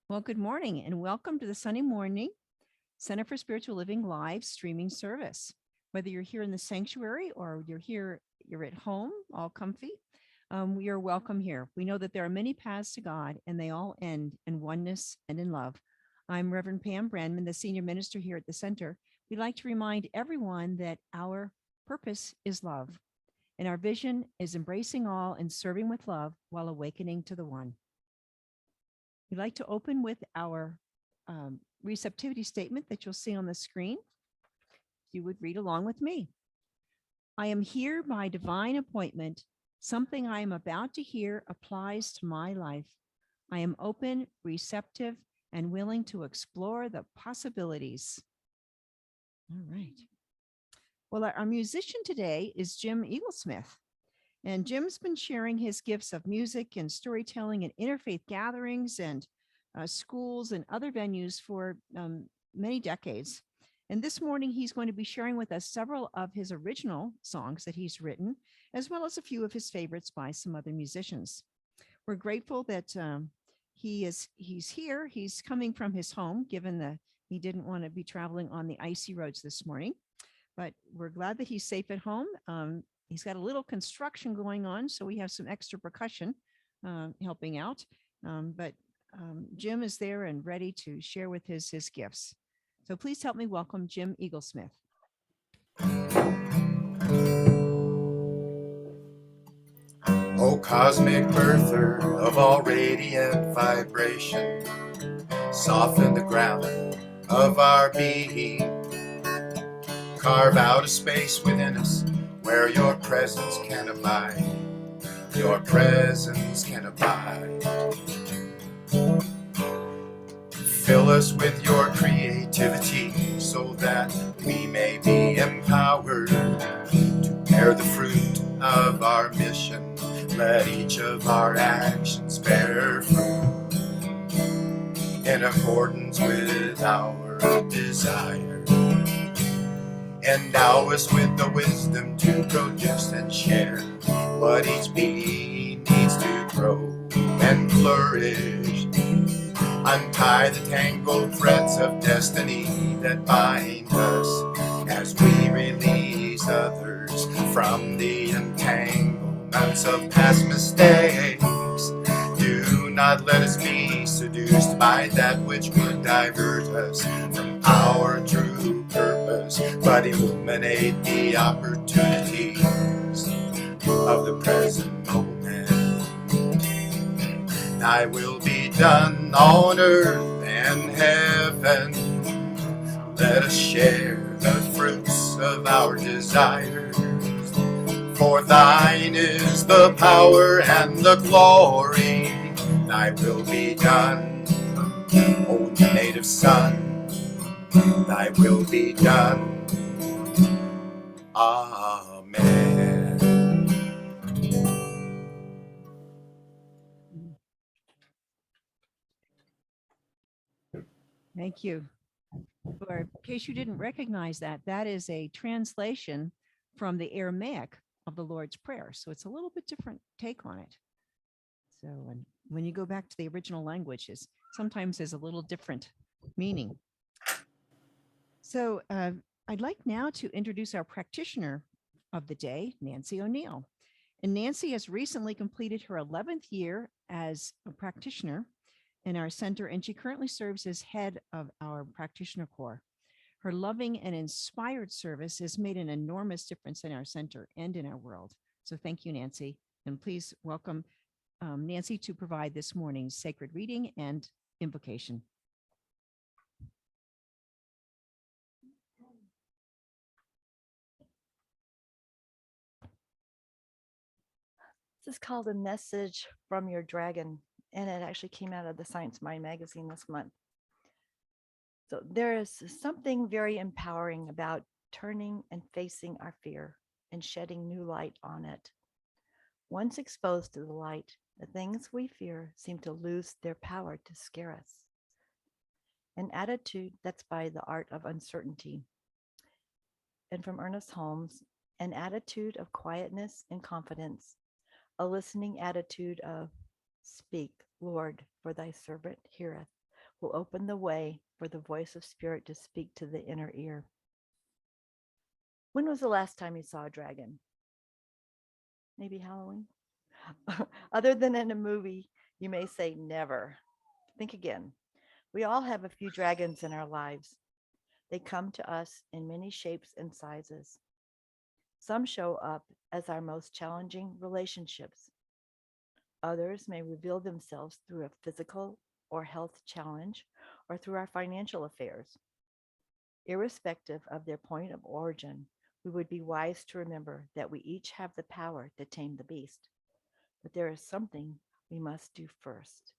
Well, good morning and welcome to the Sunday Morning Center for Spiritual Living live streaming service. Whether you're here in the sanctuary or you're at home, all comfy, we are welcome here. We know that there are many paths to God and they all end in oneness and in love. I'm Rev Pam Brandman, the senior minister here at the center. We'd like to remind everyone that our purpose is love and our vision is embracing all and serving with love while awakening to the one. We'd like to open with our receptivity statement that you'll see on the screen. If you would read along with me. I am here by divine appointment. Something I am about to hear applies to my life. I am open, receptive, and willing to explore the possibilities. All right. Well, our musician today is Jim Eaglesmith. And Jim's been sharing his gifts of music and storytelling and interfaith gatherings and schools and other venues for many decades. And this morning, he's going to be sharing with us several of his original songs that he's written, as well as a few of his favorites by some other musicians. We're grateful that he's here. He's coming from his home, given that he didn't want to be traveling on the icy roads this morning. But we're glad that he's safe at home. He's got a little construction going on, so we have some extra percussion helping out. But Jim is there and ready to share with his gifts. So please help me welcome Jim Eaglesmith. O cosmic birther of all radiant vibration, soften the ground of our being. Carve out a space within us where your presence can abide. Your presence can abide. Fill us with your creativity so that we may be empowered to bear the fruit of our mission. Let each of our actions bear fruit in accordance with our desire. Endow us with the wisdom to produce and share what each being needs to grow and flourish. Untie the tangled threads of destiny that bind us as we release others from the entanglements of past mistakes. Do not let us be seduced by that which would divert us from our true purpose, but illuminate the opportunities of the present moment. Thy will be done on earth and heaven. Let us share the fruits of our desires. For thine is the power and the glory. Thy will be done, O native son. Thy will be done. Amen. Thank you. For in case you didn't recognize that, that is a translation from the Aramaic of the Lord's Prayer. So it's a little bit different take on it. So when you go back to the original languages, sometimes there's a little different meaning. So I'd like now to introduce our practitioner of the day, Nancy O'Neill. And Nancy has recently completed her 11th year as a practitioner in our center, and she currently serves as head of our practitioner corps. Her loving and inspired service has made an enormous difference in our center and in our world. So thank you, Nancy. And please welcome Nancy to provide this morning's sacred reading and invocation. This is called A Message from Your Dragon, and it actually came out of the Science Mind magazine this month. So there is something very empowering about turning and facing our fear and shedding new light on it. Once exposed to the light, the things we fear seem to lose their power to scare us. An attitude that's by the art of uncertainty. And from Ernest Holmes, an attitude of quietness and confidence, a listening attitude of, speak, Lord, for thy servant heareth, will open the way for the voice of spirit to speak to the inner ear. When was the last time you saw a dragon? Maybe Halloween? Other than in a movie, you may say never. Think again. We all have a few dragons in our lives. They come to us in many shapes and sizes. Some show up as our most challenging relationships. Others may reveal themselves through a physical or health challenge or through our financial affairs. Irrespective of their point of origin, we would be wise to remember that we each have the power to tame the beast. But there is something we must do first.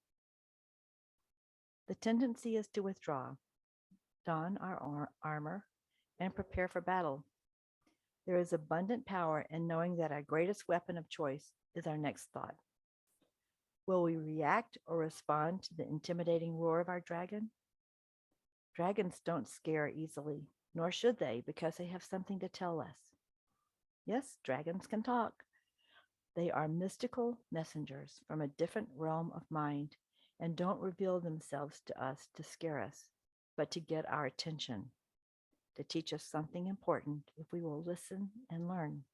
The tendency is to withdraw, don our armor, and prepare for battle. There is abundant power in knowing that our greatest weapon of choice is our next thought. Will we react or respond to the intimidating roar of our dragon? Dragons don't scare easily, nor should they, because they have something to tell us. Yes, dragons can talk. They are mystical messengers from a different realm of mind and don't reveal themselves to us to scare us, but to get our attention, to teach us something important if we will listen and learn.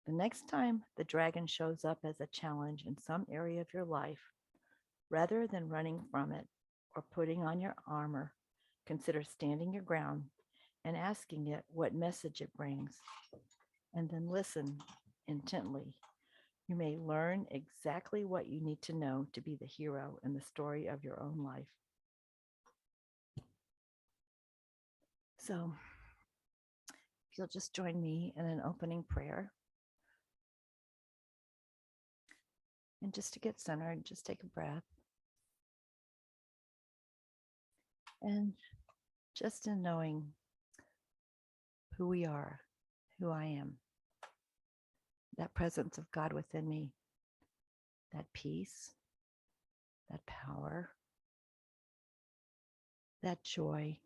The next time the dragon shows up as a challenge in some area of your life, rather than running from it or putting on your armor, consider standing your ground and asking it what message it brings, and then listen intently. You may learn exactly what you need to know to be the hero in the story of your own life. So, if you'll just join me in an opening prayer. And just to get centered, just take a breath. And just in knowing who we are, who I am, that presence of God within me, that peace, that power, that joy,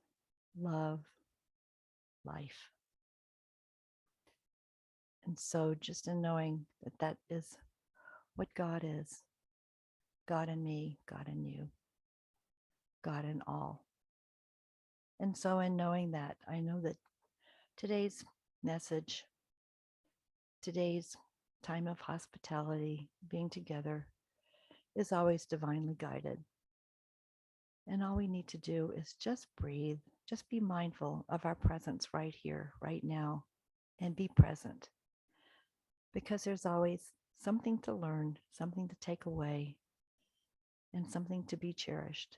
love, life. And so just in knowing that that is what God is, God in me, God in you, God in all. And so in knowing that, I know that today's message, today's time of hospitality, being together, is always divinely guided. And all we need to do is just breathe, just be mindful of our presence right here, right now, and be present. Because there's always something to learn, something to take away, and something to be cherished.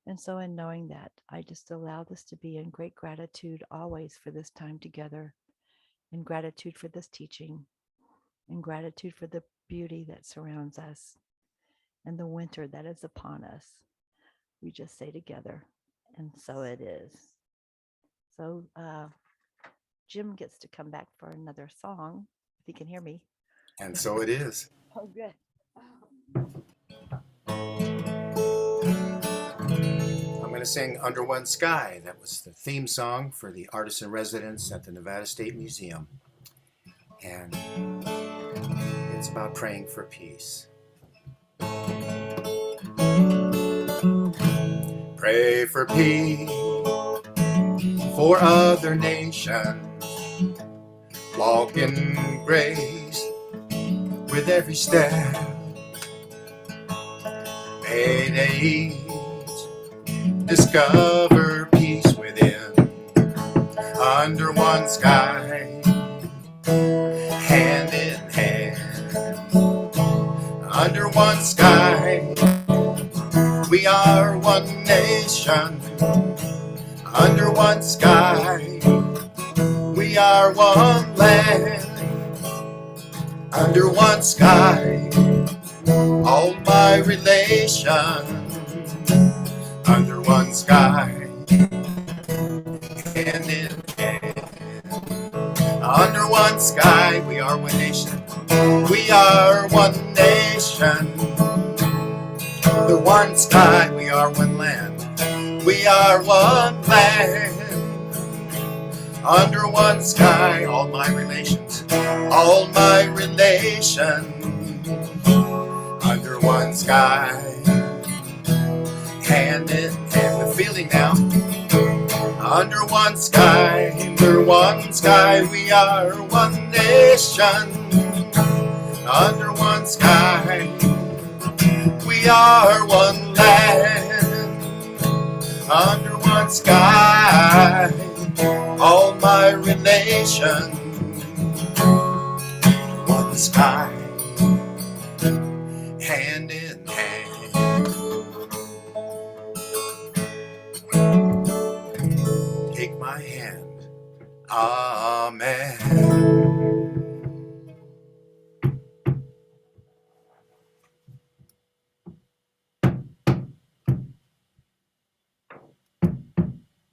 And so in knowing that, I just allow this to be in great gratitude always for this time together, in gratitude for this teaching, in gratitude for the beauty that surrounds us and the winter that is upon us. We just say together, and so it is. So Jim gets to come back for another song, if he can hear me. And so it is. Oh, good. I'm going to sing Under One Sky. That was the theme song for the artist in residence at the Nevada State Museum. And it's about praying for peace. Pray for peace for other nations. Walk in grace with every step. May they each discover peace within. Under one sky, hand in hand. Under one sky, we are one nation. Under one sky, we are one land. Under one sky, all my relations. Under one sky, hand in hand. Under one sky, we are one nation. We are one nation. Under one sky, we are one land. We are one land. Under one sky, all my relations. All my relations. Under one sky, hand in hand with feeling now. Under one sky, we are one nation. Under one sky, we are one land. Under one sky, all my relation. One sky, hand in hand. Take my hand, amen.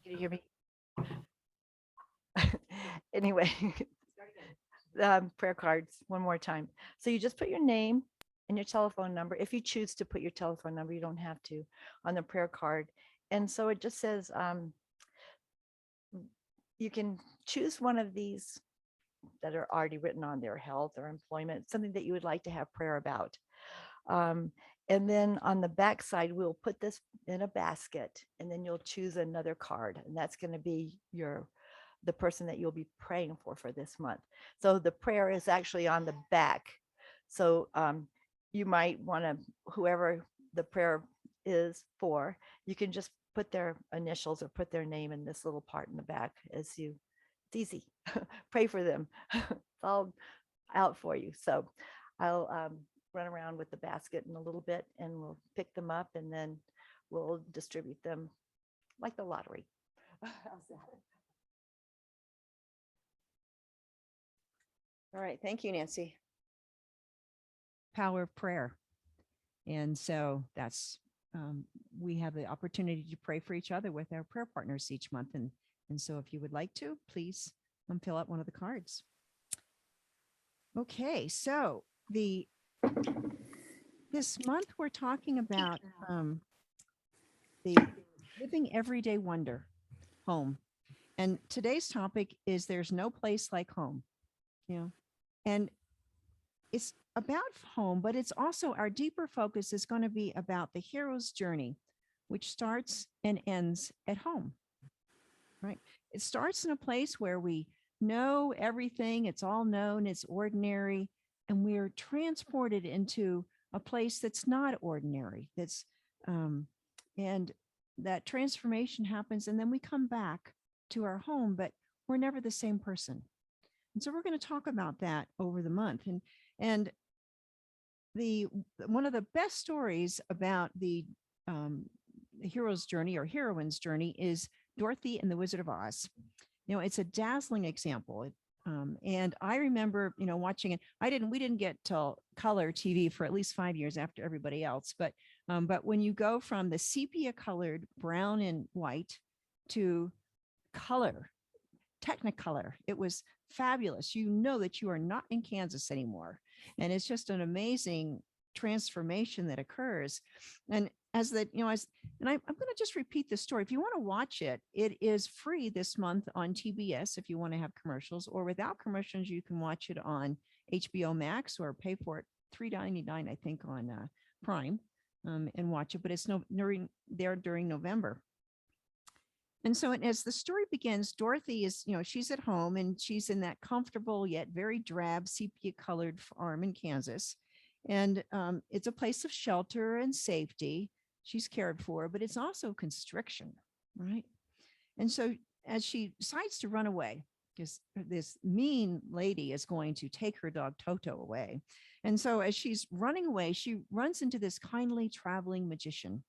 Can you hear me? Anyway, prayer cards one more time. So you just put your name and your telephone number. If you choose to put your telephone number, you don't have to, on the prayer card. And so it just says, you can choose one of these that are already written on there: health or employment, something that you would like to have prayer about. And then on the back side, we'll put this in a basket, and then you'll choose another card, and that's going to be the person that you'll be praying for this month. So the prayer is actually on the back. So you might want to, whoever the prayer is for, you can just put their initials or put their name in this little part in the back it's easy. Pray for them. It's all out for you. So I'll run around with the basket in a little bit, and we'll pick them up, and then we'll distribute them like the lottery. How's that? All right. Thank you, Nancy. Power of prayer. And so that's, we have the opportunity to pray for each other with our prayer partners each month. And so if you would like to, please fill out one of the cards. Okay. So this month we're talking about the living everyday wonder, home. And today's topic is there's no place like home. And it's about home, but it's also our deeper focus is going to be about the hero's journey, which starts and ends at home, right? It starts in a place where we know everything. It's all known. It's ordinary. And we're transported into a place that's not ordinary. That's, and that transformation happens. And then we come back to our home, but we're never the same person. And so we're going to talk about that over the month. And one of the best stories about the hero's journey or heroine's journey is Dorothy and the Wizard of Oz. It's a dazzling example. And I remember, watching it. We didn't get till color TV for at least 5 years after everybody else. But when you go from the sepia colored brown and white to color, Technicolor, it was fabulous. You know that you are not in Kansas anymore. And it's just an amazing transformation that occurs. And I'm going to just repeat this story. If you want to watch it, it is free this month on TBS if you want to have commercials, or without commercials, you can watch it on HBO Max or pay for it $3.99, I think, on Prime and watch it. But it's during November. And so as the story begins, Dorothy is, she's at home and she's in that comfortable yet very drab sepia colored farm in Kansas. And it's a place of shelter and safety. She's cared for, but it's also constriction, right? And so as she decides to run away, because this mean lady is going to take her dog Toto away. And so as she's running away, she runs into this kindly traveling magician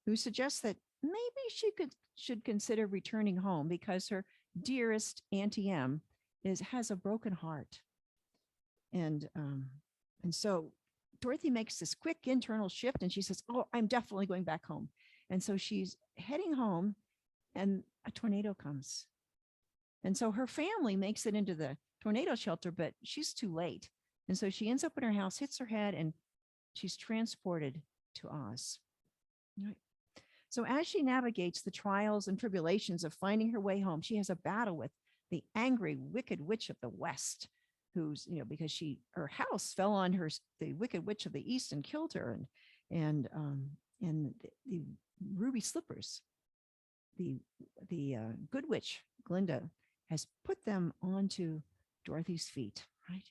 who suggests that maybe she should consider returning home because her dearest Auntie M has a broken heart. And so Dorothy makes this quick internal shift and she says, "Oh, I'm definitely going back home." And so she's heading home and a tornado comes. And so her family makes it into the tornado shelter, but she's too late. And so she ends up in her house, hits her head, and she's transported to Oz. Right. So as she navigates the trials and tribulations of finding her way home, she has a battle with the angry, wicked witch of the West, who's, because her house fell on the wicked witch of the East and killed her. and the ruby slippers, the good witch Glinda has put them onto Dorothy's feet, right?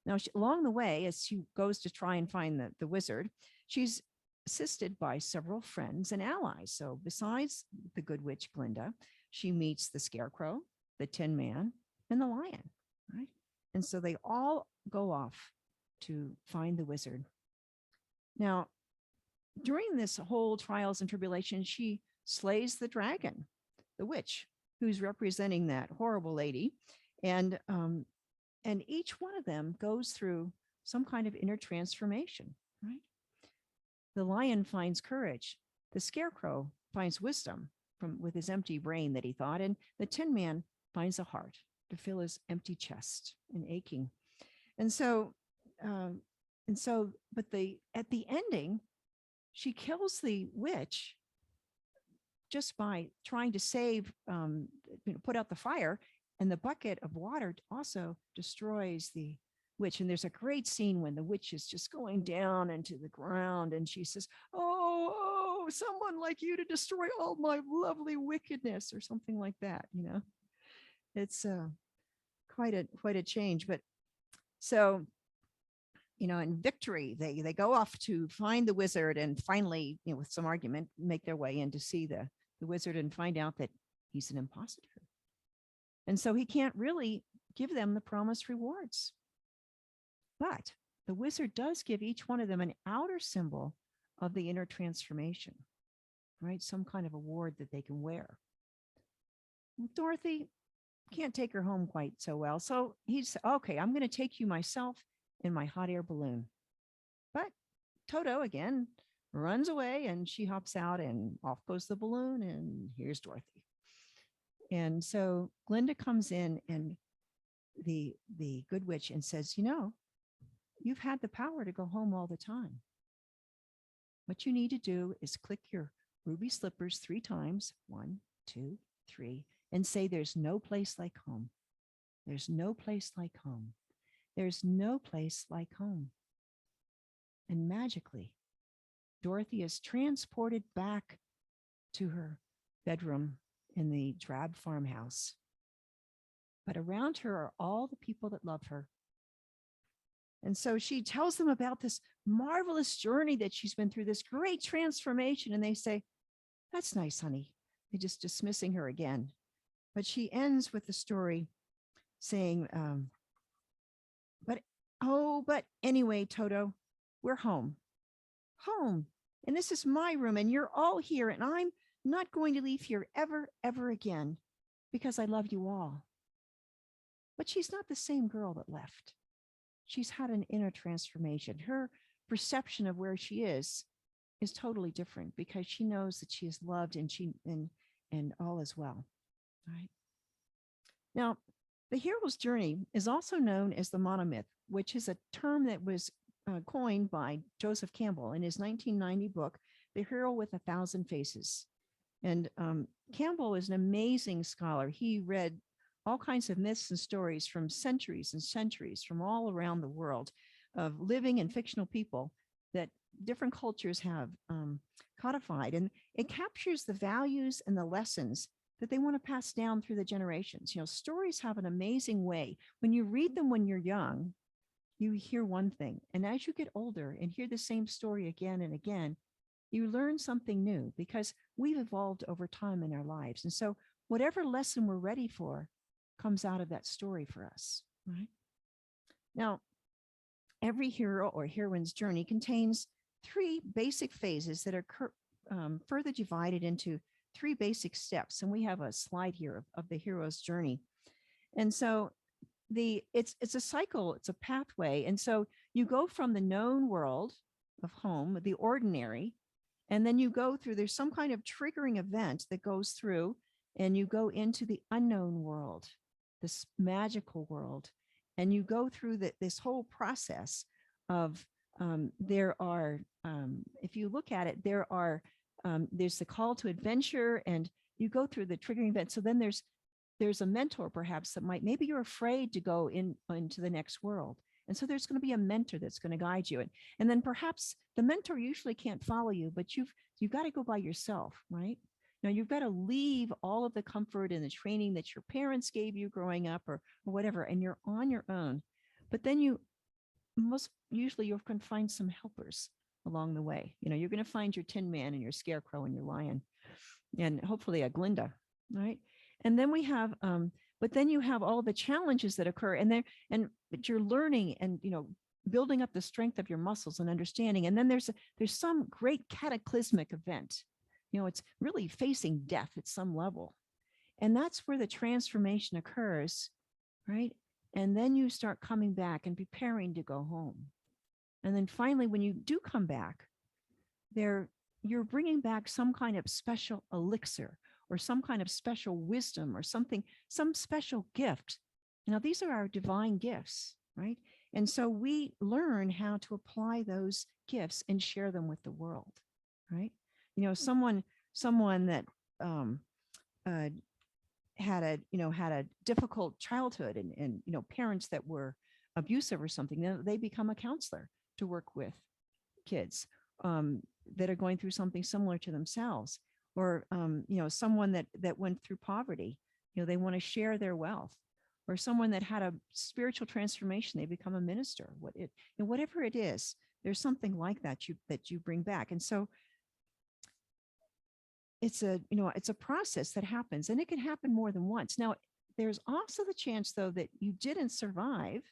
Now, along the way, as she goes to try and find the wizard, she's assisted by several friends and allies. So besides the good witch Glinda, she meets the Scarecrow, the Tin Man, and the Lion, right? And so they all go off to find the wizard. Now, during this whole trials and tribulations, she slays the dragon, the witch, who's representing that horrible lady. And each one of them goes through some kind of inner transformation, right? The lion finds courage. The scarecrow finds wisdom with his empty brain that he thought, and the Tin Man finds a heart to fill his empty chest and aching. And so, but at the ending, she kills the witch just by trying to save, put out the fire, and the bucket of water also destroys the witch. And there's a great scene when the witch is just going down into the ground, and she says, "Oh, someone like you to destroy all my lovely wickedness," or something like that. It's quite a change. But so, in victory, they go off to find the wizard, and finally, with some argument, make their way in to see the wizard and find out that he's an imposter. And so he can't really give them the promised rewards. But the wizard does give each one of them an outer symbol of the inner transformation, right? Some kind of award that they can wear. Dorothy can't take her home quite so well. So he's, "Okay, I'm going to take you myself in my hot air balloon." But Toto again runs away, and she hops out, and off goes the balloon, and here's Dorothy. And so Glinda comes in, and the good witch, and says, "You've had the power to go home all the time. What you need to do is click your ruby slippers 3 times, 1, 2, 3, and say, 'There's no place like home. There's no place like home. There's no place like home.'" And magically, Dorothy is transported back to her bedroom in the drab farmhouse. But around her are all the people that love her. And so she tells them about this marvelous journey that she's been through, this great transformation. And they say, "That's nice, honey." They're just dismissing her again. But she ends with the story saying, but anyway, Toto, we're home. Home. And this is my room, and you're all here, and I'm not going to leave here ever, ever again, because I love you all. But she's not the same girl that left. She's had an inner transformation. Her perception of where she is totally different, because she knows that she is loved, and all is well. Right? Now, the hero's journey is also known as the monomyth, which is a term that was coined by Joseph Campbell in his 1990 book, The Hero with 1,000 Faces. And Campbell is an amazing scholar. He read all kinds of myths and stories from centuries and centuries from all around the world of living and fictional people that different cultures have codified. And it captures the values and the lessons that they want to pass down through the generations. Stories have an amazing way. When you read them when you're young, you hear one thing. And as you get older and hear the same story again and again, you learn something new, because we've evolved over time in our lives. And so whatever lesson we're ready for comes out of that story for us, right? Now, every hero or heroine's journey contains 3 basic phases that are further divided into 3 basic steps. And we have a slide here of the hero's journey. And so it's a cycle, it's a pathway. And so you go from the known world of home, the ordinary, and then you go through, there's some kind of triggering event that goes through, and you go into the unknown world, this magical world. And you go through this whole process of, if you look at it, there's the call to adventure, and you go through the triggering event. So then there's a mentor perhaps that maybe you're afraid to go into the next world. And so there's going to be a mentor that's going to guide you. And then perhaps the mentor usually can't follow you, but you've got to go by yourself, right? Now you've got to leave all of the comfort and the training that your parents gave you growing up or whatever, and you're on your own. But then most usually you can find some helpers along the way. You're going to find your Tin Man and your Scarecrow and your Lion, and hopefully a Glinda, right? And then we have, but then you have all the challenges that occur, but you're learning and building up the strength of your muscles and understanding. And then there's some great cataclysmic event. It's really facing death at some level, and that's where the transformation occurs, right? And then you start coming back and preparing to go home. And then finally, when you do come back, you're bringing back some kind of special elixir or some kind of special wisdom or some special gift. These are our divine gifts, right? And so we learn how to apply those gifts and share them with the world, right? Someone that had a difficult childhood and parents that were abusive or something, they become a counselor to work with kids that are going through something similar to themselves, or someone that went through poverty, they want to share their wealth, or someone that had a spiritual transformation, they become a minister. Whatever it is, there's something like that you bring back. And so it's a process that happens, and it can happen more than once. Now, there's also the chance, though, that you didn't survive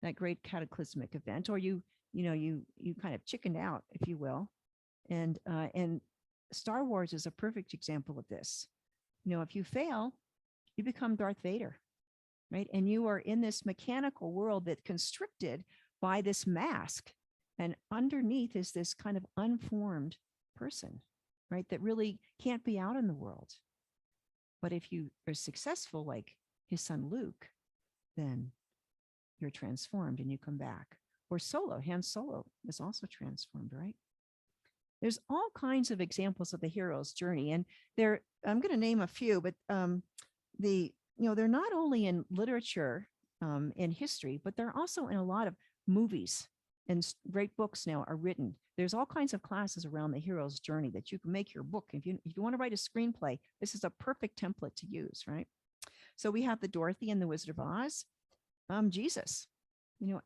that great cataclysmic event, or you kind of chickened out, if you will. And Star Wars is a perfect example of this. If you fail, you become Darth Vader, right? And you are in this mechanical world that's constricted by this mask, and underneath is this kind of unformed person, right? That really can't be out in the world. But if you are successful, like his son Luke, then you're transformed and you come back. Or Han Solo is also transformed, right? There's all kinds of examples of the hero's journey, and I'm going to name a few, but they're not only in literature and history, but they're also in a lot of movies, and great books now are written. There's all kinds of classes around the hero's journey that you can make your book. If you want to write a screenplay, this is a perfect template to use, right? So we have the Dorothy and the Wizard of Oz. Jesus,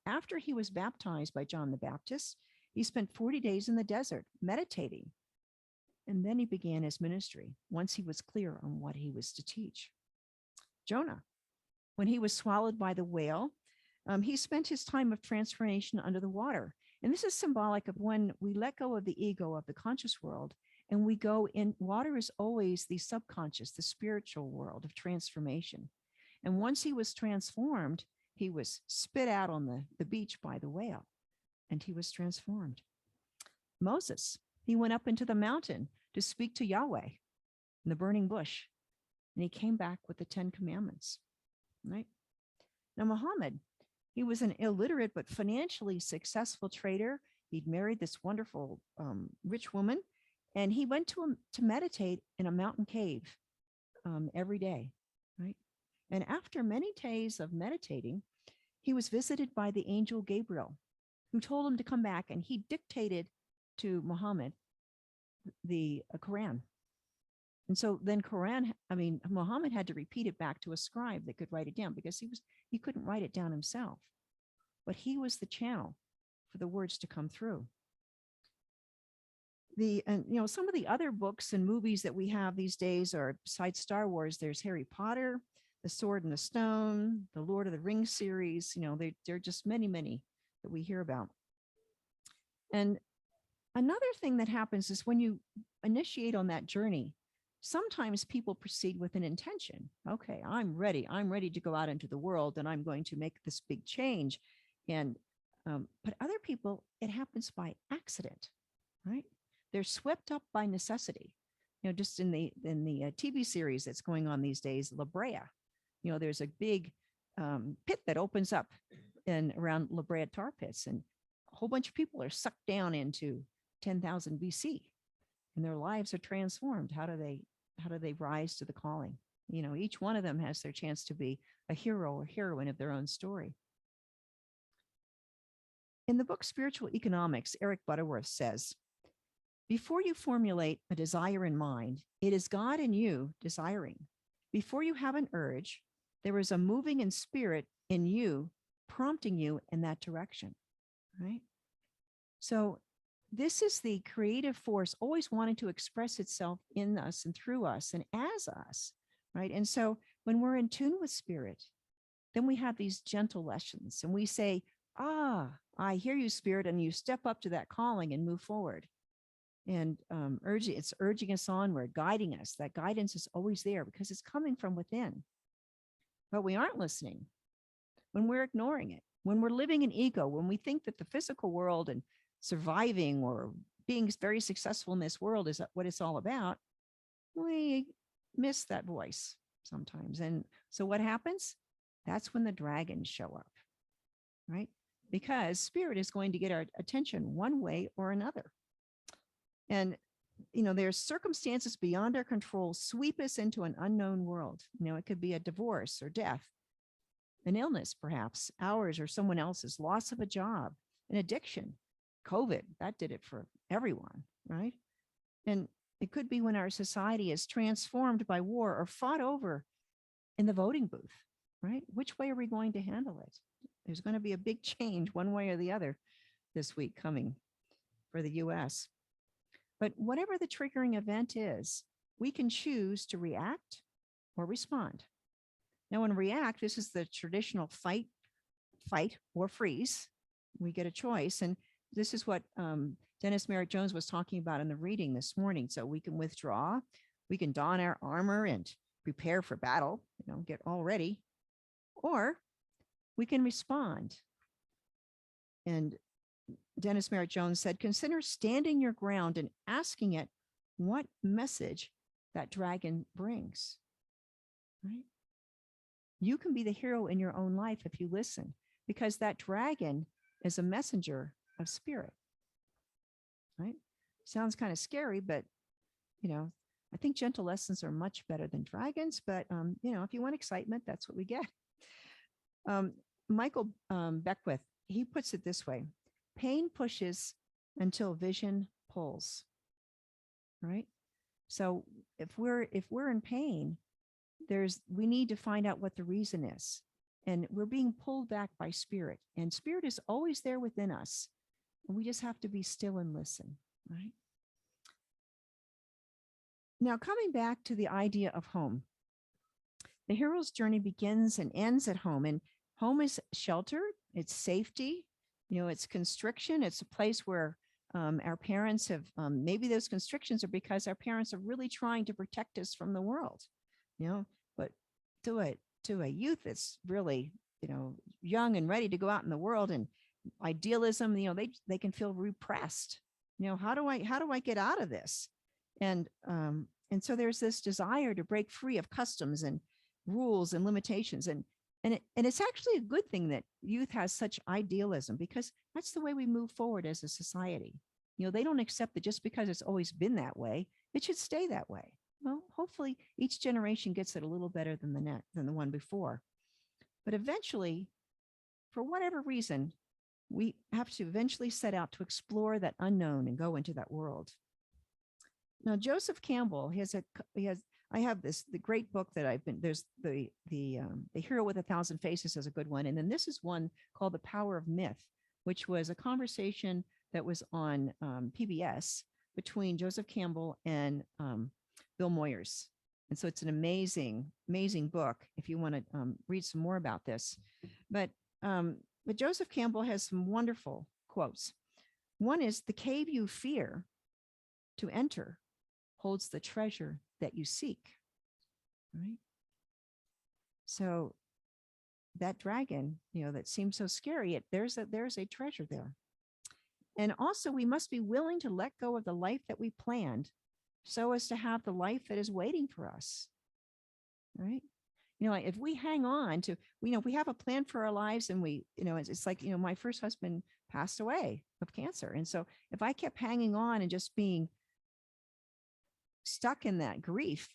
after he was baptized by John the Baptist, he spent 40 days in the desert meditating. And then he began his ministry once he was clear on what he was to teach. Jonah, when he was swallowed by the whale, he spent his time of transformation under the water. And this is symbolic of when we let go of the ego of the conscious world and we go in. Water is always the subconscious, the spiritual world of transformation. And once he was transformed, he was spit out on the beach by the whale, and he was transformed. Moses, he went up into the mountain to speak to Yahweh in the burning bush, and he came back with the 10 Commandments, right? Now, Muhammad, he was an illiterate but financially successful trader. He'd married this wonderful rich woman, and he went to meditate in a mountain cave every day, right? And after many days of meditating, he was visited by the angel Gabriel, who told him to come back, and he dictated to Muhammad the Quran. And so then Muhammad had to repeat it back to a scribe that could write it down, because he couldn't write it down himself. But he was the channel for the words to come through. Some of the other books and movies that we have these days are, besides Star Wars, there's Harry Potter, The Sword and the Stone, the Lord of the Rings series. There are just many, many that we hear about. And another thing that happens is when you initiate on that journey, sometimes people proceed with an intention. Okay, I'm ready to go out into the world, and I'm going to make this big change. But other people, it happens by accident, right? They're swept up by necessity. Just in the TV series that's going on these days, La Brea, there's a big pit that opens up around La Brea tar pits, and a whole bunch of people are sucked down into 10,000 BC, and their lives are transformed. How do they rise to the calling? Each one of them has their chance to be a hero or heroine of their own story. In the book Spiritual Economics, Eric Butterworth says, before you formulate a desire in mind, it is God in you desiring. Before you have an urge, there is a moving in spirit in you, prompting you in that direction, right? So this is the creative force always wanting to express itself in us and through us and as us, right? And so when we're in tune with spirit, then we have these gentle lessons and we say, I hear you, spirit, and you step up to that calling and move forward. And it's urging us onward, guiding us. That guidance is always there because it's coming from within. But we aren't listening when we're ignoring it, when we're living in ego, when we think that the physical world and surviving or being very successful in this world is what it's all about, we miss that voice sometimes. And so what happens? That's when the dragons show up, right? Because spirit is going to get our attention one way or another. And, there's circumstances beyond our control sweep us into an unknown world. It could be a divorce or death, an illness, perhaps ours or someone else's, loss of a job, an addiction, COVID, that did it for everyone, right? And it could be when our society is transformed by war or fought over in the voting booth, right? Which way are we going to handle it? There's going to be a big change one way or the other this week coming for the US. But whatever the triggering event is, we can choose to react or respond. Now, in react, this is the traditional fight, or freeze. We get a choice. And this is what Dennis Merritt Jones was talking about in the reading this morning. So we can withdraw, we can don our armor and prepare for battle, get all ready, or we can respond. And Dennis Merritt Jones said, consider standing your ground and asking it what message that dragon brings, right? You can be the hero in your own life if you listen, because that dragon is a messenger of spirit, right? Sounds kind of scary, but, I think gentle lessons are much better than dragons, but, if you want excitement, that's what we get. Michael Beckwith, he puts it this way: pain pushes until vision pulls, right? So if we're in pain, we need to find out what the reason is. And we're being pulled back by spirit. And spirit is always there within us. And we just have to be still and listen, right? Now, coming back to the idea of home, the hero's journey begins and ends at home. And home is shelter, it's safety, it's constriction. It's a place where our parents have, maybe those constrictions are because our parents are really trying to protect us from the world, but to a youth that's really, young and ready to go out in the world, and idealism, they can feel repressed. How do I get out of this? And so there's this desire to break free of customs and rules and limitations. And it's actually a good thing that youth has such idealism, because that's the way we move forward as a society. They don't accept that just because it's always been that way, it should stay that way. Well, hopefully each generation gets it a little better than the one before. But eventually, for whatever reason, we have to eventually set out to explore that unknown and go into that world. Now, Joseph Campbell, I have the great book that there's the Hero with 1,000 Faces is a good one. And then this is one called The Power of Myth, which was a conversation that was on PBS between Joseph Campbell and Bill Moyers. And so it's an amazing, amazing book if you want to read some more about this. But Joseph Campbell has some wonderful quotes. One is, the cave you fear to enter holds the treasure that you seek, right? So that dragon, that seems so scary, there's a treasure there. And also, we must be willing to let go of the life that we planned so as to have the life that is waiting for us, right? If we hang on to, if we have a plan for our lives and we, it's like, my first husband passed away of cancer. And so if I kept hanging on and just being stuck in that grief,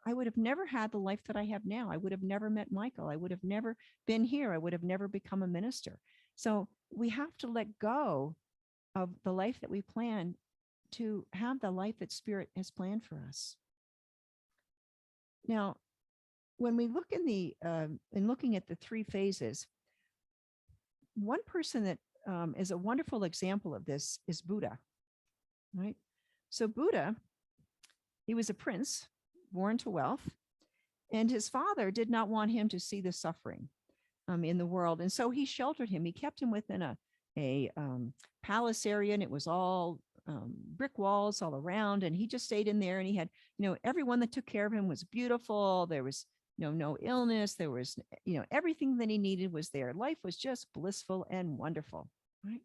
I would have never had the life that I have now. I would have never met Michael. I would have never been here. I would have never become a minister. So we have to let go of the life that we plan to have the life that Spirit has planned for us. Now, when we look in looking at the three phases, one person that is a wonderful example of this is Buddha, right? So Buddha, he was a prince born to wealth, and his father did not want him to see the suffering in the world. And so he sheltered him. He kept him within a palace area, and it was all brick walls all around. And he just stayed in there, and he had, everyone that took care of him was beautiful. There was no illness. There was, everything that he needed was there. Life was just blissful and wonderful, right?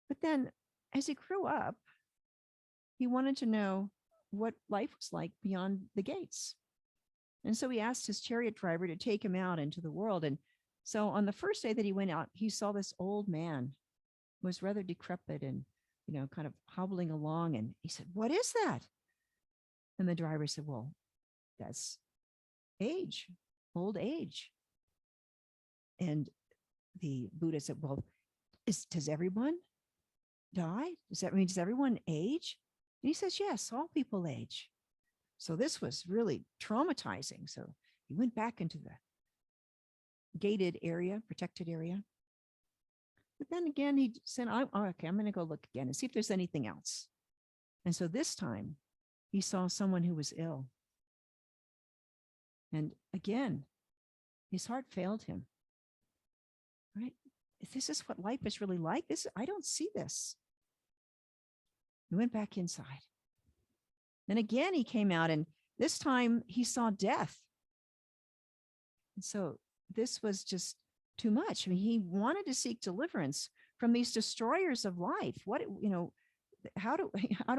But then as he grew up, he wanted to know what life was like beyond the gates. And so he asked his chariot driver to take him out into the world. And so on the first day that he went out, he saw this old man who was rather decrepit and, kind of hobbling along. And he said, "What is that?" And the driver said, "Well, that's age, old age." And the Buddha said, "Well, does everyone die? Does that mean, does everyone age?" And he says, "Yes, all people age." So this was really traumatizing. So he went back into the gated area, protected area. But then again, he said, okay, I'm going to go look again and see if there's anything else. And so this time he saw someone who was ill. And again, his heart failed him, right? If this is what life is really like, I don't see this. He went back inside. Then again, he came out, and this time he saw death. And so this was just too much. I mean, he wanted to seek deliverance from these destroyers of life. How do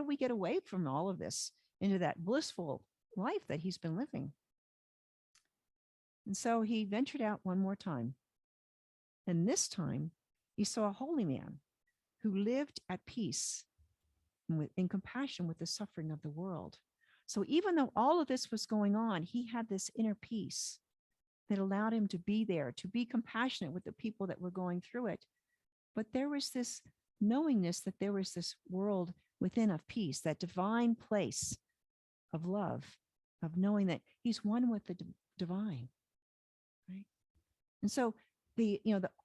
we get away from all of this into that blissful life that he's been living? And so he ventured out one more time. And this time he saw a holy man who lived at peace in compassion with the suffering of the world. So even though all of this was going on, he had this inner peace that allowed him to be there, to be compassionate with the people that were going through it. But there was this knowingness that there was this world within of peace, that divine place of love, of knowing that he's one with the divine, right? And so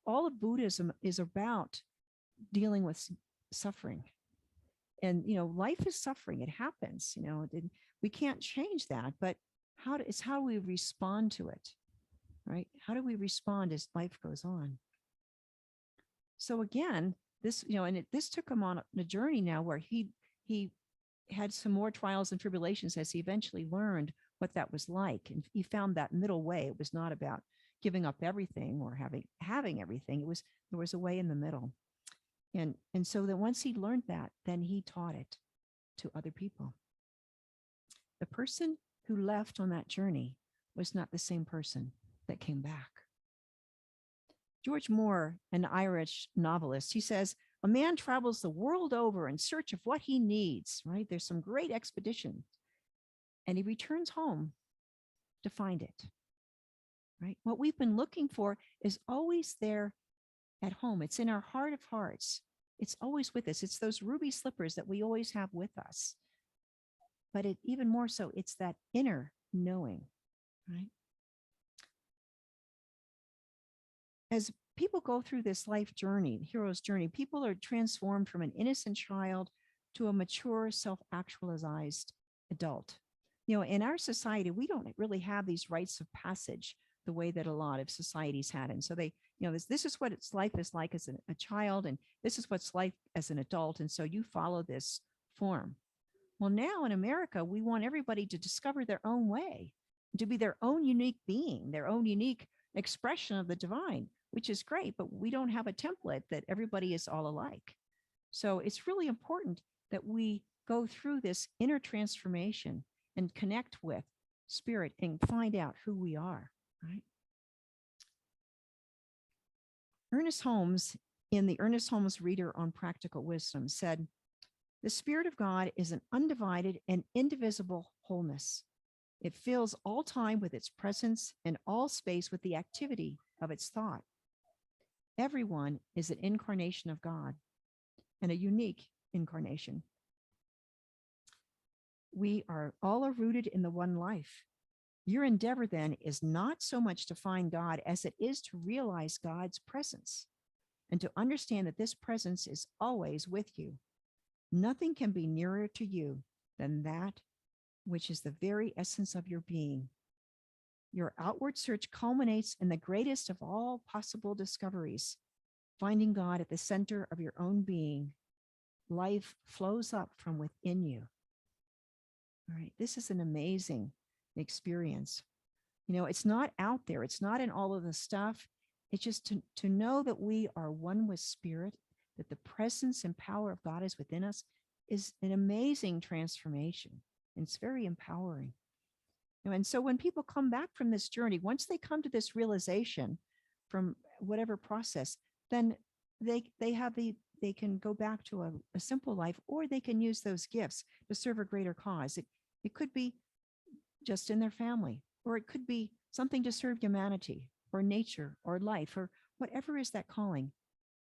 all of Buddhism is about dealing with suffering. And, life is suffering. It happens, we can't change that, but it's how we respond to it, right? How do we respond as life goes on? So again, this took him on a journey now where he had some more trials and tribulations as he eventually learned what that was like. And he found that middle way. It was not about giving up everything or having everything. There was a way in the middle. And so that once he learned that, then he taught it to other people. The person who left on that journey was not the same person that came back. George Moore, an Irish novelist, he says, "A man travels the world over in search of what he needs," right? There's some great expedition, and he returns home to find it, right? What we've been looking for is always there at home. It's in our heart of hearts. It's always with us. It's those ruby slippers that we always have with us. But even more so, it's that inner knowing, right? As people go through this life journey, the hero's journey, people are transformed from an innocent child to a mature, self-actualized adult. In our society, we don't really have these rites of passage the way that a lot of societies had. And so they, this is what its life is like as a child, and this is what's life as an adult. And so you follow this form. Well, now in America, we want everybody to discover their own way, to be their own unique being, their own unique expression of the divine, which is great, but we don't have a template that everybody is all alike. So it's really important that we go through this inner transformation and connect with spirit and find out who we are, right? Ernest Holmes, in the Ernest Holmes Reader on Practical Wisdom, said, "The Spirit of God is an undivided and indivisible wholeness. It fills all time with its presence and all space with the activity of its thought. Everyone is an incarnation of God, and a unique incarnation. We all are rooted in the one life. Your endeavor then is not so much to find God as it is to realize God's presence and to understand that this presence is always with you. Nothing can be nearer to you than that which is the very essence of your being. Your outward search culminates in the greatest of all possible discoveries, finding God at the center of your own being. Life flows up from within you. All right, this is an amazing experience. You know, it's not out there. It's not in all of the stuff. It's just to know that we are one with spirit, that the presence and power of God is within us is an amazing transformation. And it's very empowering. And so when people come back from this journey, once they come to this realization from whatever process, then they can go back to a simple life, or they can use those gifts to serve a greater cause. It could be just in their family, or it could be something to serve humanity or nature or life or whatever is that calling.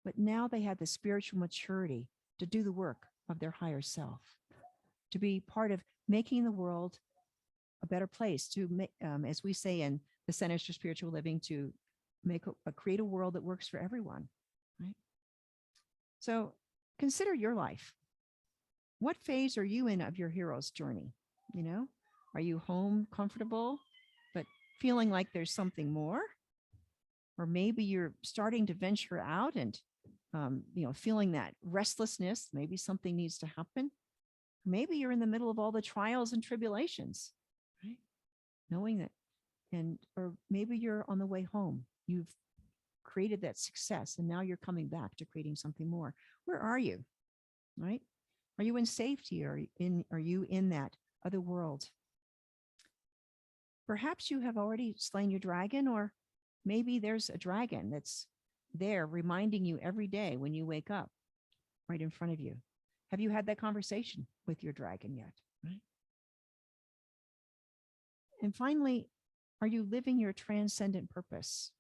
But now they have the spiritual maturity to do the work of their higher self, to be part of making the world a better place, to make, as we say in the Centers for Spiritual Living, to make create a world that works for everyone, right? So consider your life. What phase are you in of your hero's journey? You know, are you home comfortable, but feeling like there's something more? Or maybe you're starting to venture out and, feeling that restlessness, maybe something needs to happen. Maybe you're in the middle of all the trials and tribulations, right? Knowing that, or maybe you're on the way home. You've created that success and now you're coming back to creating something more. Where are you, right? Are you in safety, or are you in that other world? Perhaps you have already slain your dragon, or maybe there's a dragon that's there reminding you every day when you wake up right in front of you. Have you had that conversation with your dragon yet? Right? And finally, are you living your transcendent purpose?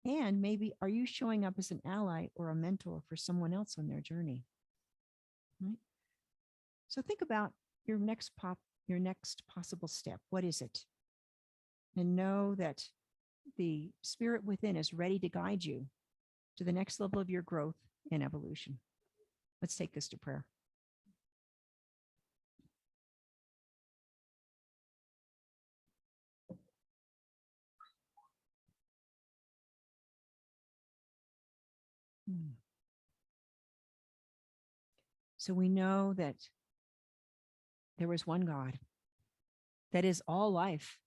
And maybe are you showing up as an ally or a mentor for someone else on their journey? Right? So think about your next possible step. What is it? And know that the spirit within is ready to guide you to the next level of your growth and evolution. Let's take this to prayer. So we know that there was one God that is all life.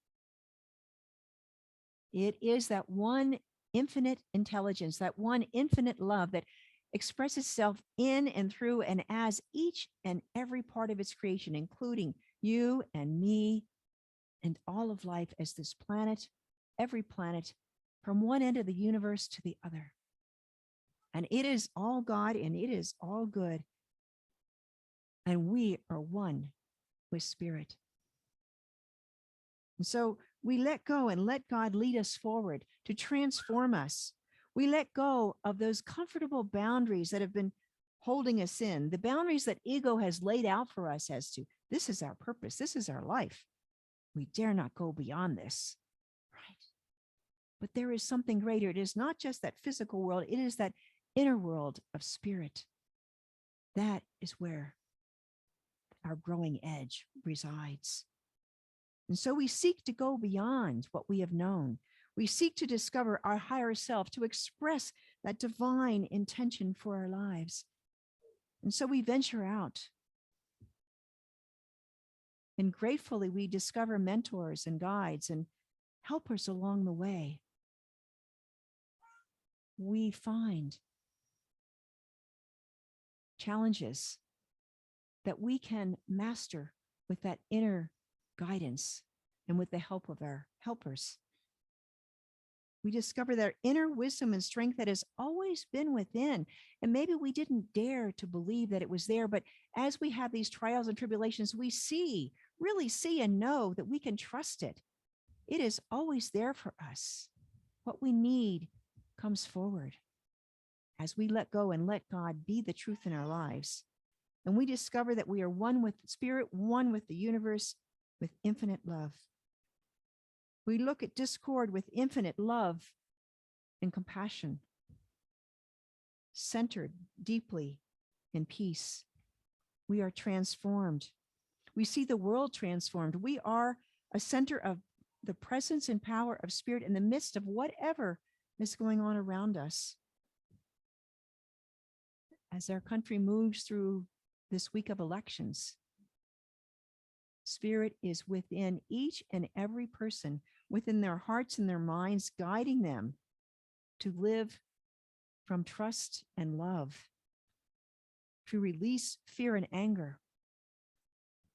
It is that one infinite intelligence, that one infinite love that expresses itself in and through and as each and every part of its creation, including you and me and all of life as this planet, every planet, from one end of the universe to the other. And it is all God and it is all good. And we are one with spirit. And so we let go and let God lead us forward to transform us. We let go of those comfortable boundaries that have been holding us in, the boundaries that ego has laid out for us as to this is our purpose, this is our life. We dare not go beyond this, right? But there is something greater. It is not just that physical world, it is that inner world of spirit. That is where our growing edge resides. And so we seek to go beyond what we have known. We seek to discover our higher self, to express that divine intention for our lives. And so we venture out. And gratefully, we discover mentors and guides and helpers along the way. We find challenges that we can master with that inner guidance and with the help of our helpers. We discover that inner wisdom and strength that has always been within. And maybe we didn't dare to believe that it was there, but as we have these trials and tribulations, we really see and know that we can trust it. It is always there for us. What we need comes forward as we let go and let God be the truth in our lives. And we discover that we are one with spirit, one with the universe, with infinite love. We look at discord with infinite love and compassion, centered deeply in peace. We are transformed. We see the world transformed. We are a center of the presence and power of spirit in the midst of whatever is going on around us. As our country moves through this week of elections, spirit is within each and every person, within their hearts and their minds, guiding them to live from trust and love, to release fear and anger,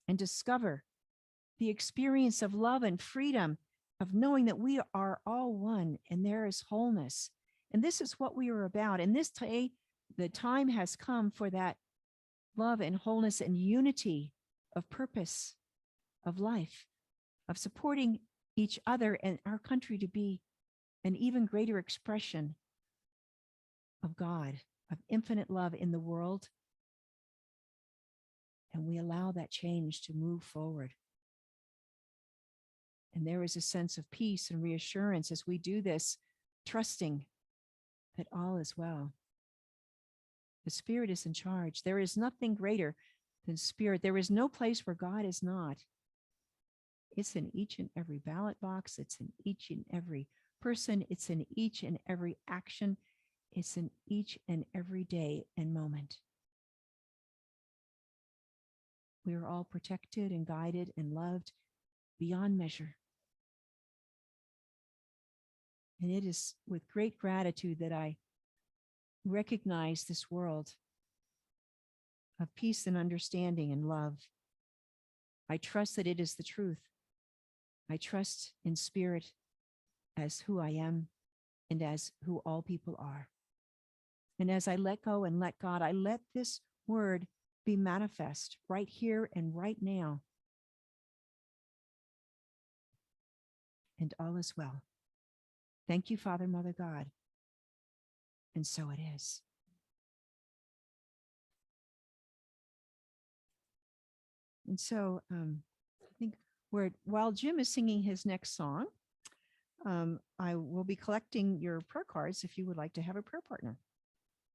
and discover the experience of love and freedom, of knowing that we are all one and there is wholeness. And this is what we are about. And this day, the time has come for that love and wholeness and unity of purpose, of life, of supporting each other and our country to be an even greater expression of God, of infinite love in the world. And we allow that change to move forward. And there is a sense of peace and reassurance as we do this, trusting that all is well. The Spirit is in charge. There is nothing greater than Spirit. There is no place where God is not. It's in each and every ballot box. It's in each and every person. It's in each and every action. It's in each and every day and moment. We are all protected and guided and loved beyond measure. And it is with great gratitude that I recognize this world of peace and understanding and love. I trust that it is the truth. I trust in spirit as who I am and as who all people are. And as I let go and let God, I let this word be manifest right here and right now. And all is well. Thank you, Father, Mother, God. And so it is. And so I think while Jim is singing his next song, I will be collecting your prayer cards if you would like to have a prayer partner.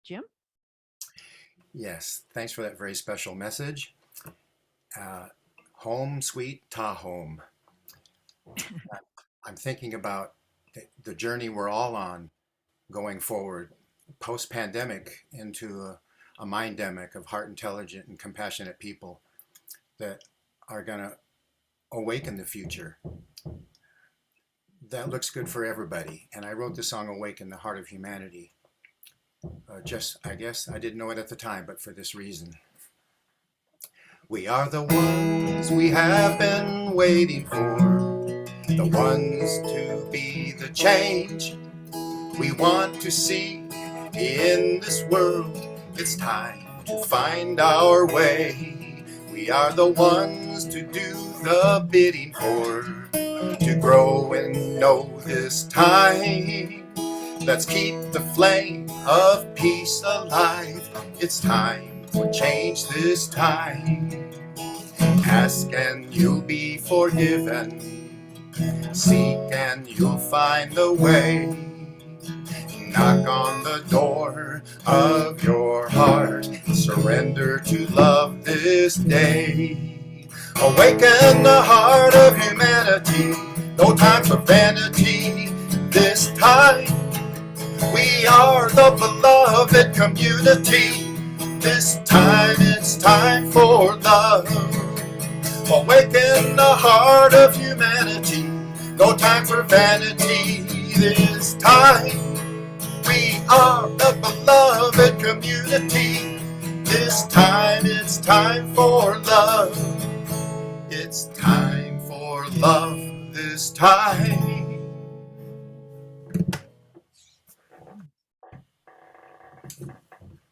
Jim? Yes, thanks for that very special message. Home sweet Tahoe. I'm thinking about the journey we're all on going forward, post-pandemic, into a mind-demic of heart-intelligent and compassionate people that are going to awaken the future. That looks good for everybody. And I wrote the song Awaken, the Heart of Humanity. I guess I didn't know it at the time, but for this reason. We are the ones we have been waiting for, the ones to be the change we want to see in this world. It's time to find our way. We are the ones to do the bidding for, to grow and know this time. Let's keep the flame of peace alive. It's time for change this time. Ask and you'll be forgiven. Seek and you'll find the way. Knock on the door of your heart. Surrender to love this day. Awaken the heart of humanity. No time for vanity. This time we are the beloved community. This time it's time for love. Awaken the heart of humanity. No time for vanity. This time we are the beloved community. This time it's time for love. It's time for love this time.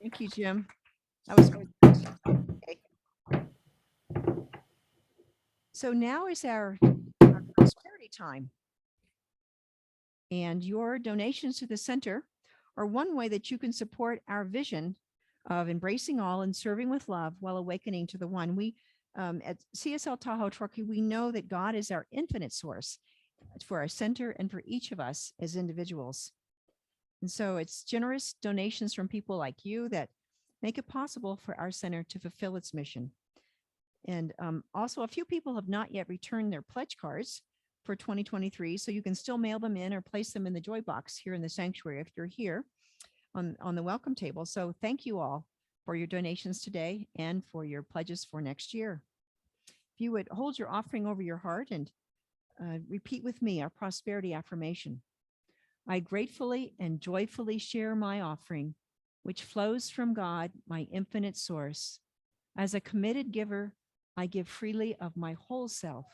Thank you, Jim. That was good. Okay. So now is our prosperity time. And your donations to the center are one way that you can support our vision of embracing all and serving with love while awakening to the one. We at CSL Tahoe-Truckee, we know that God is our infinite source for our center and for each of us as individuals. And so it's generous donations from people like you that make it possible for our center to fulfill its mission. And also, a few people have not yet returned their pledge cards for 2023, so you can still mail them in or place them in the joy box here in the sanctuary if you're here on the welcome table. So thank you all for your donations today and for your pledges for next year. If you would hold your offering over your heart and repeat with me our prosperity affirmation. I gratefully and joyfully share my offering, which flows from God, my infinite source. As a committed giver, I give freely of my whole self.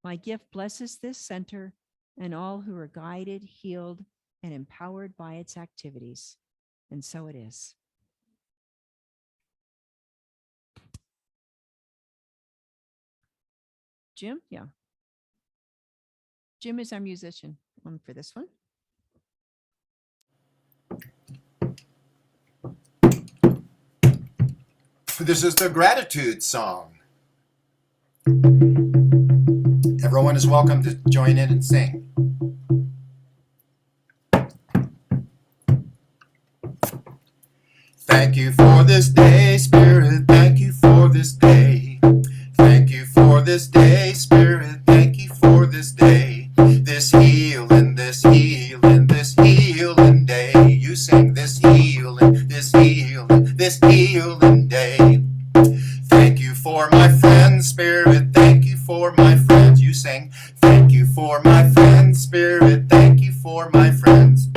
My gift blesses this center and all who are guided, healed, and empowered by its activities. And so it is. Jim? Yeah. Jim is our musician for this one. This is the gratitude song. Everyone is welcome to join in and sing. Thank you for this day, Spirit. Thank you for this day. Thank you for this day, Spirit. Thank you for this day. This healing, this healing, this healing day. You sing this healing, this healing, this healing day. Thank you for my friends, Spirit. Thank you for my friends. You sing, thank you for my friends, Spirit. Thank you for my friends.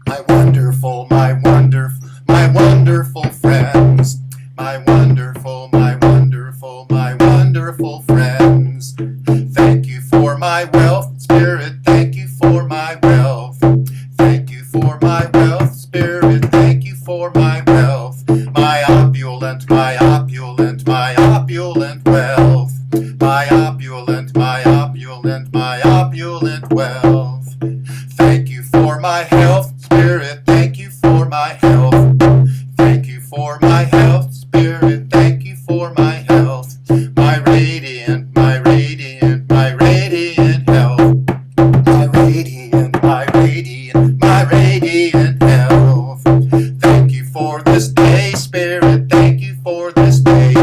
My wonderful, my wonderful, my wonderful friends. My wonderful, my wonderful, my wonderful friends. Thank you for my wealth, Spirit. Thank you for my wealth. Thank you for my wealth, Spirit. Thank you for my wealth. My opulent, my opulent, my opulent wealth. My opulent, my opulent, my opulent wealth. Thank you for my health, Spirit. Thank you for my health. Thank you for my health, Spirit. Thank you for my health. My radiant, my radiant, my radiant health. My radiant, my radiant, my radiant health. Thank you for this day, Spirit. Thank you for this day.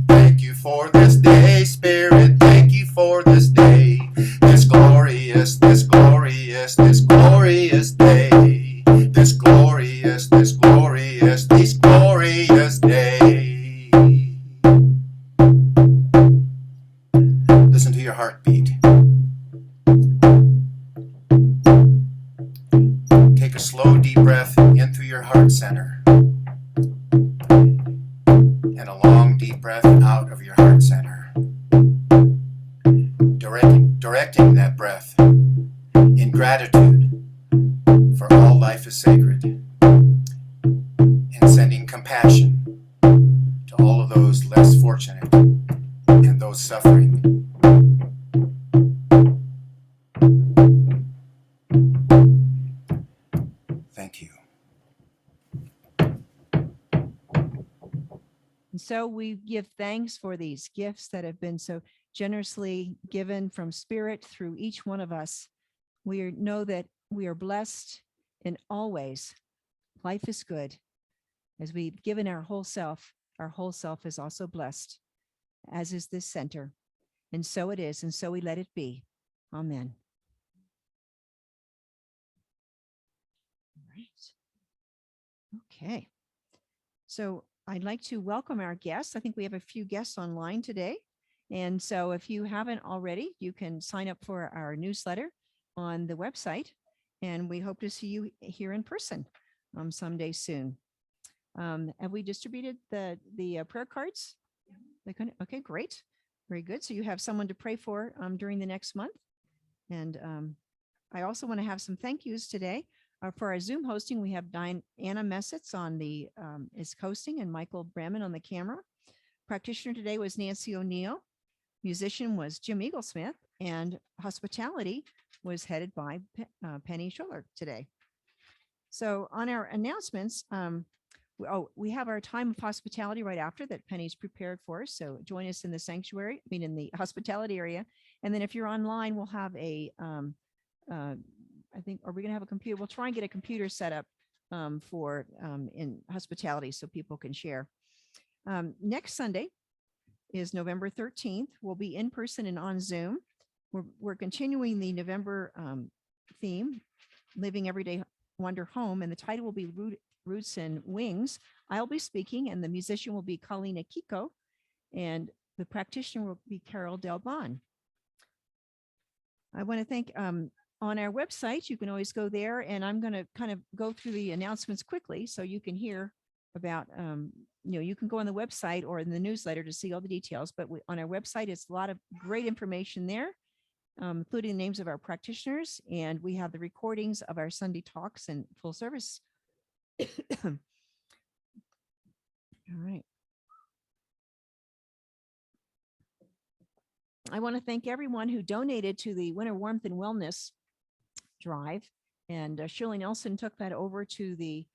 Thank you for this day, Spirit. Thank you for this day. This glorious, this glorious, this glorious day. This glorious, this glorious, this glorious day. Listen to your heartbeat. Take a slow, deep breath in through your heart center. And a long, deep breath out of your heart center. Directing that breath in gratitude for all life is sacred. And sending compassion to all of those less fortunate and those suffering. Thank you. And so we give thanks for these gifts that have been so generously given from Spirit through each one of us. We know that we are blessed in all ways. Life is good. As we've given our whole self is also blessed, as is this center. And so it is, and so we let it be. Amen. All right. Okay. So I'd like to welcome our guests. I think we have a few guests online today. And so if you haven't already, you can sign up for our newsletter on the website. And we hope to see you here in person someday soon. Have we distributed the prayer cards? Okay, great. Very good. So you have someone to pray for during the next month. And I also want to have some thank yous today. For our Zoom hosting, we have Anna Messitz on the is hosting and Michael Brandman on the camera. Practitioner today was Nancy O'Neill. Musician was Jim Eaglesmith, and hospitality was headed by Penny Schuller today. So on our announcements, we have our time of hospitality right after that Penny's prepared for us. So join us in the sanctuary, in the hospitality area. And then if you're online, we'll have I think, are we going to have a computer? We'll try and get a computer set up for in hospitality so people can share. Next Sunday is November 13th. We'll be in person and on Zoom. We're continuing the November theme, Living Everyday Wonder Home, and the title will be Roots and Wings. I'll be speaking, and the musician will be Colleen Akiko, and the practitioner will be Carol Delbon. I want to thank on our website, you can always go there, and I'm going to kind of go through the announcements quickly so you can hear about, you can go on the website or in the newsletter to see all the details, but on our website, it's a lot of great information there, including the names of our practitioners, and we have the recordings of our Sunday talks and full service. All right. I want to thank everyone who donated to the Winter Warmth and Wellness Drive. And Shirley Nelson took that over to the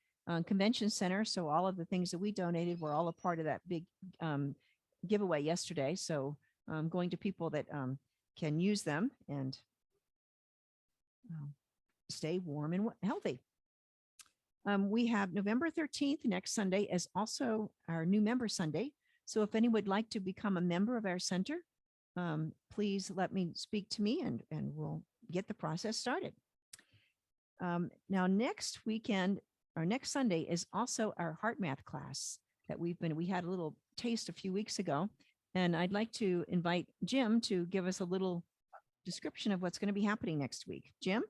convention center. So all of the things that we donated were all a part of that big giveaway yesterday. So going to people that can use them and stay warm and healthy. We have November 13th, next Sunday, is also our new member Sunday. So if anyone would like to become a member of our center, please let me speak to me and we'll get the process started. Now, next weekend, or next Sunday is also our heart math class that we had a little taste a few weeks ago. And I'd like to invite Jim to give us a little description of what's going to be happening next week. Jim?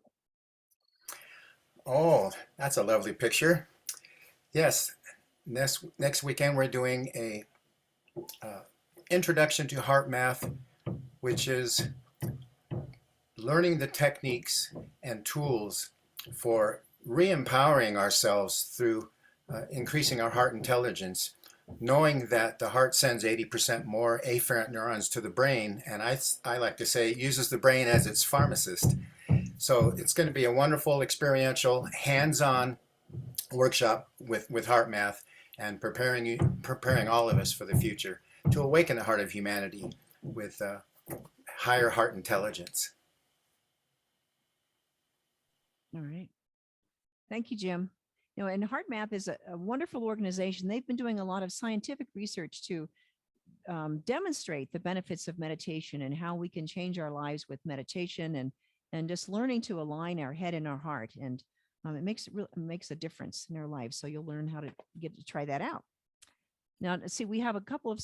Oh, that's a lovely picture. Yes, next weekend we're doing a introduction to heart math, which is learning the techniques and tools for re-empowering ourselves through increasing our heart intelligence, knowing that the heart sends 80% more afferent neurons to the brain, and I like to say it uses the brain as its pharmacist. So it's going to be a wonderful experiential hands-on workshop with heart math and preparing all of us for the future to awaken the heart of humanity with higher heart intelligence. All right. Thank you, Jim. And Heart Math is a wonderful organization. They've been doing a lot of scientific research to demonstrate the benefits of meditation and how we can change our lives with meditation and just learning to align our head and our heart. And it makes a difference in our lives. So you'll learn how to get to try that out. Now, let's see, we have a couple of,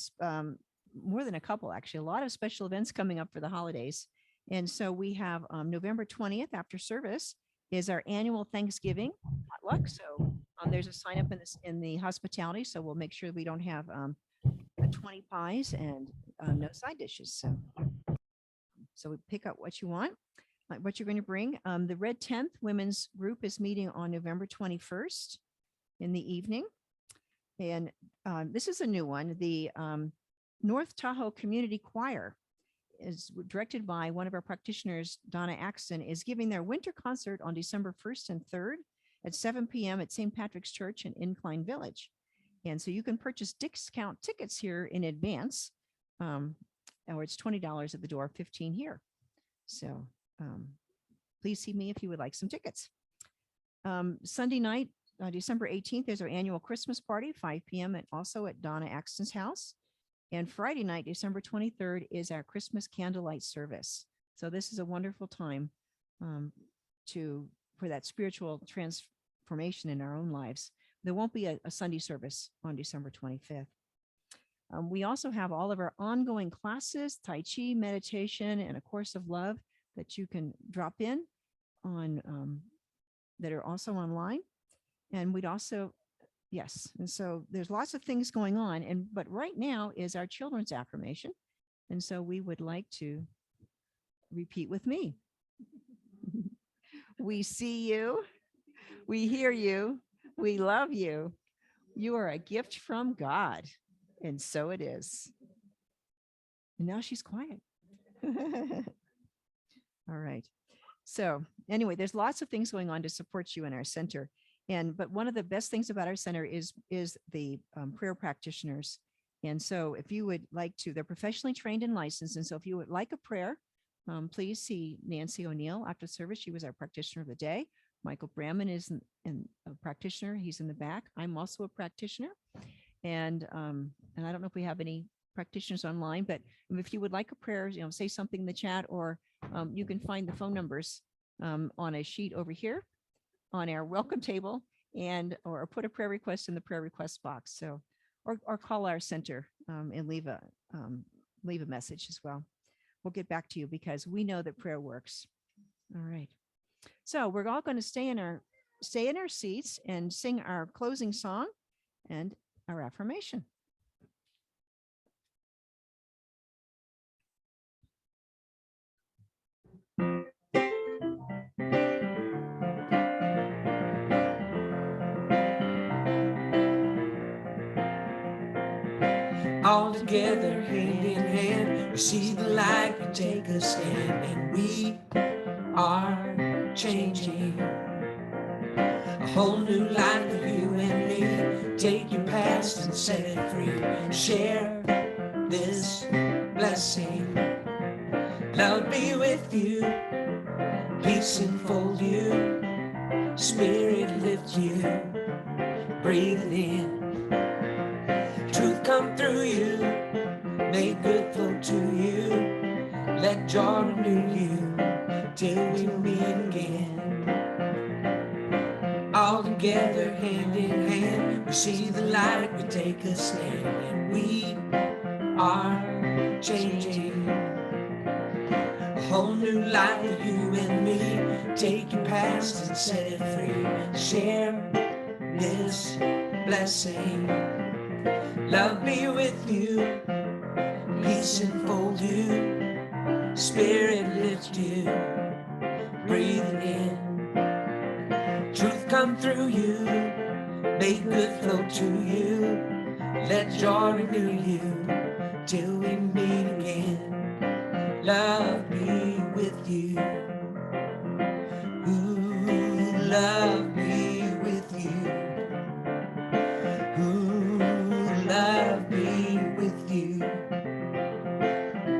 more than a couple, actually, a lot of special events coming up for the holidays. And so we have November 20th after service is our annual Thanksgiving potluck. So there's a sign up in the hospitality. So we'll make sure we don't have 20 pies and no side dishes. So we pick up what you want, what you're going to bring. The Red 10th Women's Group is meeting on November 21st in the evening. And this is a new one. The North Tahoe Community Choir is directed by one of our practitioners, Donna Axton, is giving their winter concert on December 1st and 3rd at 7 p.m. at St. Patrick's Church in Incline Village. And so you can purchase discount tickets here in advance, or it's $20 at the door, $15 here. So please see me if you would like some tickets. Sunday night, December 18th, is our annual Christmas party, 5 p.m. also at Donna Axton's house. And Friday night, December 23rd, is our Christmas candlelight service. So this is a wonderful time for that spiritual transformation in our own lives. There won't be a Sunday service on December 25th. We also have all of our ongoing classes, Tai Chi, meditation, and A Course of Love that you can drop in on that are also online. And we'd also, yes, and so there's lots of things going on. But right now is our children's affirmation. And so we would like to repeat with me. We see you. We hear you. We love you. You are a gift from God. And so it is. And now she's quiet. All right. So anyway, there's lots of things going on to support you in our center. But one of the best things about our center is the prayer practitioners. And so if you would like to, they're professionally trained and licensed. And so if you would like a prayer, please see Nancy O'Neill after service. She was our practitioner of the day. Michael Brandman is a practitioner. He's in the back. I'm also a practitioner. And I don't know if we have any practitioners online, but if you would like a prayer, say something in the chat, or you can find the phone numbers on a sheet over here on our welcome table, or put a prayer request in the prayer request box. So, or call our center and leave a message as well. We'll get back to you because we know that prayer works. All right. So we're all going to stay in our seats and sing our closing song and our affirmation. All together, hand in hand, we see the light, we take a stand, and we are changing. A whole new life for you and me. Take your past and set it free. Share this blessing. Love be with you. Peace enfold you. Spirit lift you. Breathe it in. Truth come through you. Make good flow to you. Let joy renew you till we meet again. All together, hand in hand, we see the light, we take a stand, and we are changing. A whole new life for you and me. Take your past and set it free. Share this blessing. Love be with you. Peace enfold you. Spirit lift you. Breathe it in. Truth come through you, make good flow to you, let joy renew you, till we meet again. Love be with you. Ooh, love be with you. Ooh, love be with you.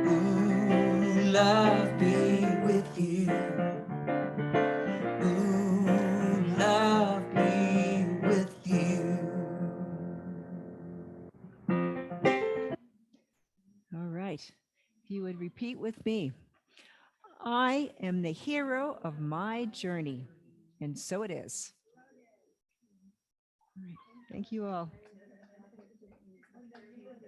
Ooh, love be with you. If you would repeat with me, I am the hero of my journey, and so it is. All right. Thank you all.